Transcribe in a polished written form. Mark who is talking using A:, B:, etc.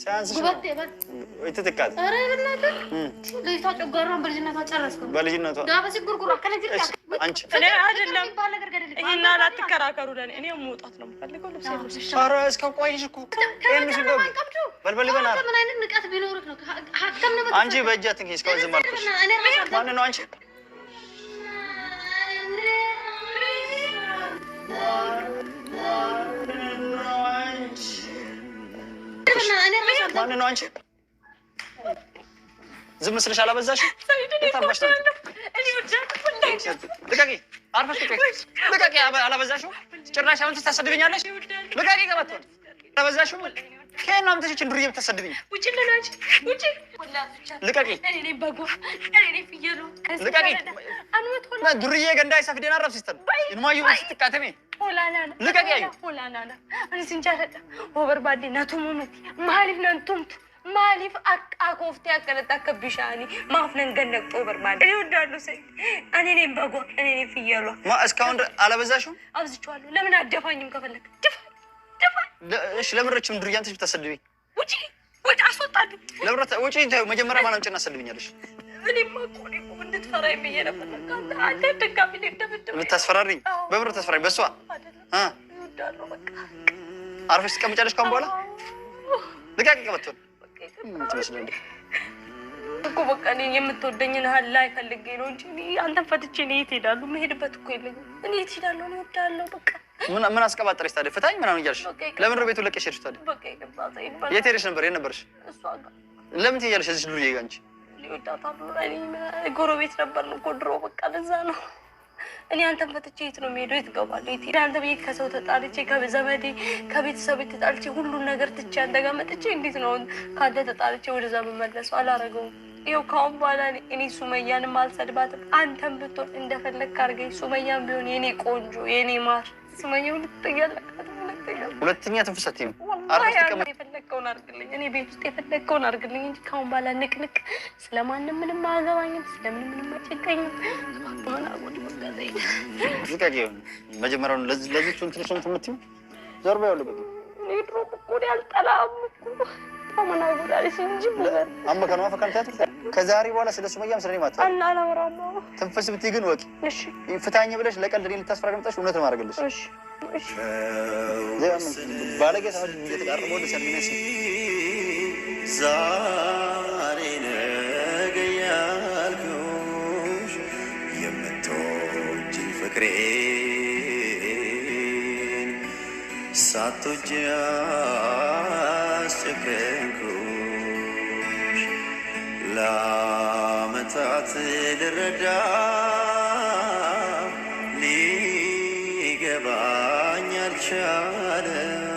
A: سانس ويتتكاد
B: ليش تجارون بلجنة تجرسكم
A: بلجنة
B: ده بس يقول كنا جريت
C: أنا أجلهم هنا لا تكراكروا لأن أنا أموت أطلب خلي كل شيء
A: فارس كم كويسكم كم مش دوب بل بنا
B: كم أنا نقاط بينورك كم نبغى
A: أنجي بجاتك هيس كويس ماركوس ما نو أنجي ما نو أنجي زم مسلش على بزاش يتربش دقيقة عارفة دقيقة على بزاشو ጭራሽ አሁን ተሳደብኛለሽ ለጋቂ ገባቶን ተበዛሽው ከና ምትሽ እንድሪየ ተሳደብኝ
C: ውጪ ለላንቺ ውጪ
A: ለጋቂ
C: እኔ በጎ እኔ ፍየሉ
A: ለጋቂ አንወት ሆነ ድሪየ ገንዳ ይሰፍደና ረፍ ሲስተን እንማዩ ስትቃተሜ
C: ሆላላና
A: ለጋቂ አዩ
C: ሆላላና እኔ ሲንጃረዳ ኦቨርባዲ ናቱሙሙት ማሊፍ ነንቱምት ማሊፍ አቆፍቴ ያከለጣከ ቢሻኒ ማፍነን ገነቅ ኦቨርባዲ እኔ ወዳሉ ሰይ እኔ ነኝ በጎ እኔ ነኝ ፍየሉ
A: ማ እስካሁን አለበዛሽው
C: አብዝቻለሁ ለምን አደፋኝም ከፈለክ ደፋ
A: እሺ ለምረችም ድርያንትሽ ብታሰድብኝ
C: ውጪ ወጣ አስወጣኝ
A: ለምረት ውጪ መጀመሪያ ማንም ጭና ሰድብኛለሽ
C: እኔማ ቆኔ እንድትፈራኝ ብዬ ነበር አንተ ደጋሚ እንደምትደም
A: ልታስፈራሪኝ በምረት ተስፈራኝ በሷ
C: ይወዳለሁ በቃ
A: አርፈሽ ትቀምጫለሽ ካሁን በኋላ ለጋቂ ገባቶን ትመስላለህ
C: እኮ በቃ እኔ የምትወደኝን ላይ ፈልጌ ነው እንጂ አንተን ፈትቼ ነው የት ሄዳለሁ መሄድበት እኮ የለኝም እኔ የት ሄዳለሁ ነው እወዳለሁ በቃ ምን
A: አስቀባጥረሽ ታዲያ ፍታኝ ምናምን እያልሽ ለምን ነው ቤቱን ለቀሽ ሄድሽ ታዲያ
C: በቃ ይገባታ ይባል
A: የት ሄደሽ ነበር የት ነበርሽ
C: እሷ ጋር
A: ለምን ትያለሽ እዚህ ዱርዬ ጋር አንቺ
C: ሊወዳታለሁ እኔ ጎረቤት ነበር ነው ድሮ በቃ ለዛ ነው እኔ አንተን ፈትቼ የት ነው የምሄደው የት እገባለሁ የት አንተ ቤት ከሰው ተጣልቼ ከዘመዴ ከቤተሰብ ተጣልቼ ሁሉን ነገር ትቼ አንተ ጋር መጥቼ እንዴት ነው ካንተ ተጣልቼ ወደዛ መመለሰው አላረገውም ይኸው ካሁን በኋላ እኔ ሱመያንም አልሰድባትም አንተን ብትሆን እንደፈለግክ አድርገኝ ሱመያን ቢሆን የኔ ቆንጆ የኔ ማር ሱመያው
A: ሁለተኛ ትንፍሰትም
C: አርፈሽ ተቀመጥ የፈለግከውን አድርግልኝ እኔ ቤት ውስጥ የፈለግከውን አድርግልኝ እንጂ ካሁን በኋላ ንቅንቅ ስለማንም ምንም አያገባኝም ስለምን ምንም አጨቀኝም ሆና ወደ ወጣለኝ
A: ዝቃቂው መጀመሪያውን ለዚቹን ትንሽም ትምትም ዞርባ ያለው በቃ
C: እኔ ድሮ እኮ ያልጠላም እኮ አማና ወዳለሽ እንጂ ነገር
A: አመከነው ፈካንታት ከዛሬ በኋላ ስለ ሱመያም ስለኔ ማታ
C: እና አላወራለሁ
A: ትንፍስ ብትይ ግን ወቂ
C: እሺ
A: ፍታኝ ብለሽ ለቀልድ እኔን ልታስፈራግምጣሽ እውነት ነው ማድረግልሽ
C: እሺ እሺ
A: ባለጌ ሰዓት እየተቃረበ ወደ ሰርግነስ ዛሬ ነገ ያልኩሽ የምትወጂኝ ፍቅሬን ሳትወጂ አስጨከንኩሽ ለዓመታት ልረዳ ሊገባኝ አልቻለም